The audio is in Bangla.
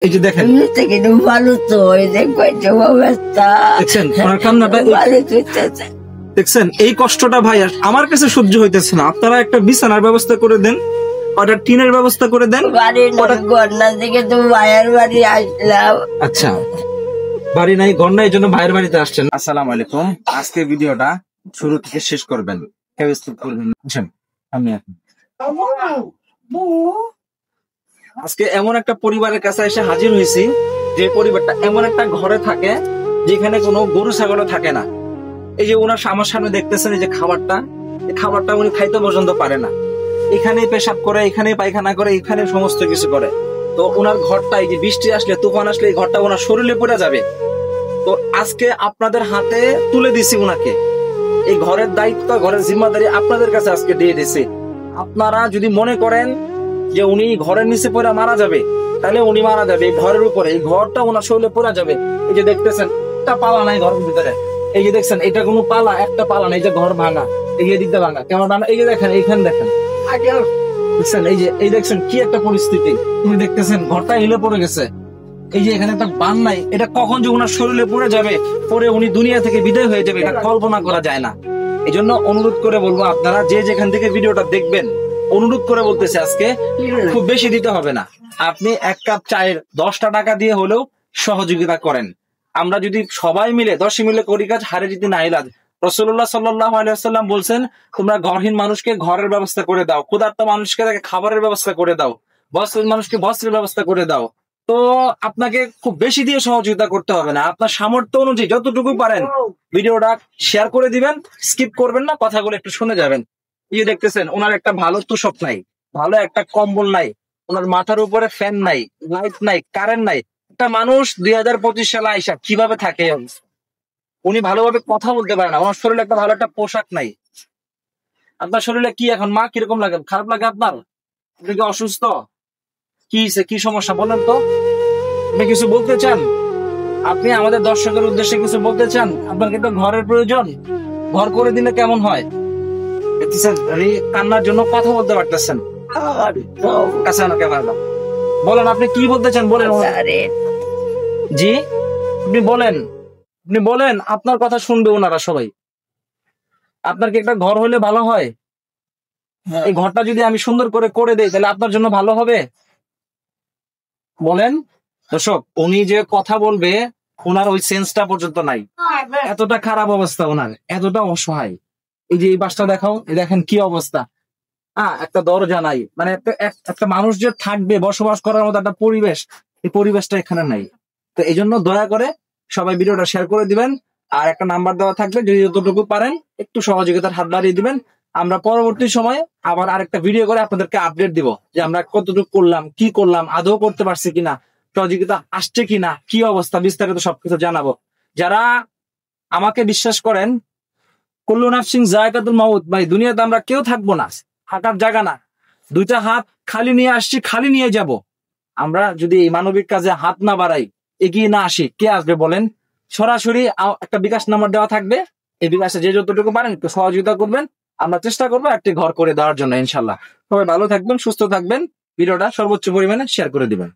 এই যে দেখেন কিন্তু ভালো তো দেখছেন ওনার কান্নাটা, দেখছেন এই কষ্টটা ভাই আমার কাছে সহ্য হইতেছে না। আপনারা একটা বিছানার ব্যবস্থা করে দেন, ওটা টিনের ব্যবস্থা করে দেন। গন্না থেকে তো ভাইয়ের বাড়ি আসলাম। আচ্ছা, বাড়ি নাই, ঘর নাই, এই জন্য ভাইয়ের বাড়িতে আসছেন। আসসালামু আলাইকুম। আজকে ভিডিওটা শুরু থেকে শেষ করবেন, কেউ স্কিপ করবেন না। আসেন, আমি আজকে এমন একটা পরিবারের কাছে এসে হাজির হয়েছি, যে পরিবারটা এমন একটা ঘরে থাকে যেখানে কোনো গরু ছাগলও থাকে না। এই যে ওনার আমার সামনে দেখতেছেন এই যে খাবারটা, এই খাবারটা উনি খাইতে পর্যন্ত পারে না। এখানেই পেশাব করে, এখানেই পায়খানা করে, এখানে সমস্ত কিছু করে। তো ওনার ঘরটা এই যে বৃষ্টি আসলে, তুফান আসলে এই ঘরটা ওনার শরীরে পড়ে যাবে। তো আজকে আপনাদের হাতে তুলে দিছি ওনাকে। এই ঘরের দায়িত্ব, ঘরের জিম্মাদারি আপনাদের কাছে আজকে দিয়ে দিছি। আপনারা যদি মনে করেন যে উনি ঘরের নিচে পড়ে মারা যাবে, তাহলে উনি মারা যাবে। এই ঘরের উপরে, এই ঘরটা ওনার শরীরে পড়ে যাবে। এই যে দেখতেছেন একটা পালা নাই ঘরের ভিতরে, এই যে দেখছেন এটা কোনো পালা, একটা পালা নাই। এই যে ঘর ভাঙা, এই দিকটা ভাঙা, কেমন ভাঙা, এই যে দেখেন এইখানে দেখেন, দেখছেন এই যে এই দেখছেন কি একটা পরিস্থিতি। তুমি দেখতেছেন ঘরটা হিলে পড়ে গেছে। এই যে এখানে একটা বান নাই, এটা কখন যে ওনার শরীরে পড়ে যাবে, পরে উনি দুনিয়া থেকে বিদায় হয়ে যাবে, এটা কল্পনা করা যায় না। এই জন্য অনুরোধ করে বলবো, আপনারা যে যেখান থেকে ভিডিওটা দেখবেন, অনুরোধ করে বলতেছে আজকে খুব বেশি দিতে হবে না। আপনি এক কাপ চায়ের 10টা টাকা দিয়ে হলেও সহযোগিতা করেন। আমরা যদি সবাই মিলে 10 মিলে করি কাজ, হারে যদি না ইলাজ। রাসূলুল্লাহ সাল্লাল্লাহু আলাইহি ওয়াসাল্লাম বলছেন, তোমরা ঘরহীন মানুষকে ঘরের ব্যবস্থা করে দাও, ক্ষুধার্ত মানুষকে খাবারের ব্যবস্থা করে দাও, বস্ত্রহীন মানুষকে বস্ত্রের ব্যবস্থা করে দাও। তো আপনাকে খুব বেশি দিয়ে সহযোগিতা করতে হবে না, আপনার সামর্থ্য অনুযায়ী যতটুকু পারেন ভিডিওটা শেয়ার করে দিবেন, স্কিপ করবেন না, কথাগুলো একটু শুনে যাবেন। এই দেখতেছেন ওনার একটা ভালো তোষক নাই, ভালো একটা কম্বল নাই, ওনার মাথার উপরে ফ্যান নাই, লাইট নাই, কারেন্ট নাই। একটা মানুষ 2025 সালে আইসা কিভাবে থাকে? উনি ভালোভাবে কথা বলতে পারে না, ওনার শরীরে একটা ভালো একটা পোশাক নাই। আপনার শরীরে কি এখন মা কিরকম লাগে? খারাপ লাগে আপনার? আপনি কি অসুস্থ? কি সমস্যা বলেন তো? আপনি কিছু বলতে চান? আপনি আমাদের দর্শকের উদ্দেশ্যে কিছু বলতে চান? আপনার কিন্তু ঘরের প্রয়োজন, ঘর করে দিলে কেমন হয়? কান্নার জন্য কথা বলতে পারতেছেন। বলেন আপনি কি বলতে চান, বলেন। জি, আপনি বলেন, আপনি বলেন, আপনার কথা শুনবে ওনারা সবাই। আপনার কি একটা ঘর হলে ভালো হয়? এই ঘরটা যদি আমি সুন্দর করে করে দেই, তাহলে আপনার জন্য ভালো হবে? বলেন। দর্শক, উনি যে কথা বলবে ওনার ওই সেন্সটা পর্যন্ত নাই, এতটা খারাপ অবস্থা ওনার, এতটা অসহায়। এই যে এই বাসটা দেখাও, দেখেন কি অবস্থা। একটা দরজা নাই, মানে একটা মানুষ যে থাকবে, বসবাস করার মতো একটা পরিবেশ, এই পরিবেশটা এখানে নাই। তো এই জন্য দয়া করে সবাই ভিডিওটা শেয়ার করে দিবেন, আর একটা নাম্বার দেওয়া থাকবে, যদি যতটুকু পারেন একটু সহযোগিতার হাত বাড়িয়ে দিবেন। আমরা পরবর্তী সময়ে আবার আরেকটা ভিডিও করে আপনাদেরকে আপডেট দিব, যে আমরা কতটুকু করলাম, কি করলাম, আদৌ করতে পারছি কিনা, সহযোগিতা আসছে কিনা, কি অবস্থা, বিস্তারিত সবকিছু জানাবো। যারা আমাকে বিশ্বাস করেন, কুল্লু নাফসিন যায়কাতুল মাউত, ভাই দুনিয়াতে আমরা কেউ থাকবো না, থাকার জায়গা না। দুইটা হাত খালি নিয়ে আসছি, খালি নিয়ে যাব। আমরা যদি এই মানবিক কাজে হাত না বাড়াই, এগিয়ে না আসি, কে আসবে বলেন? সরাসরি একটা বিকাশ নাম্বার দেওয়া থাকবে, এই বিকাশে যে যতটুকু পারেন একটু সহযোগিতা করবেন। আমরা চেষ্টা করবো একটি ঘর করে দেওয়ার জন্য, ইনশাল্লাহ। সবাই ভালো থাকবেন, সুস্থ থাকবেন, ভিডিওটা সর্বোচ্চ পরিমাণে শেয়ার করে দিবেন।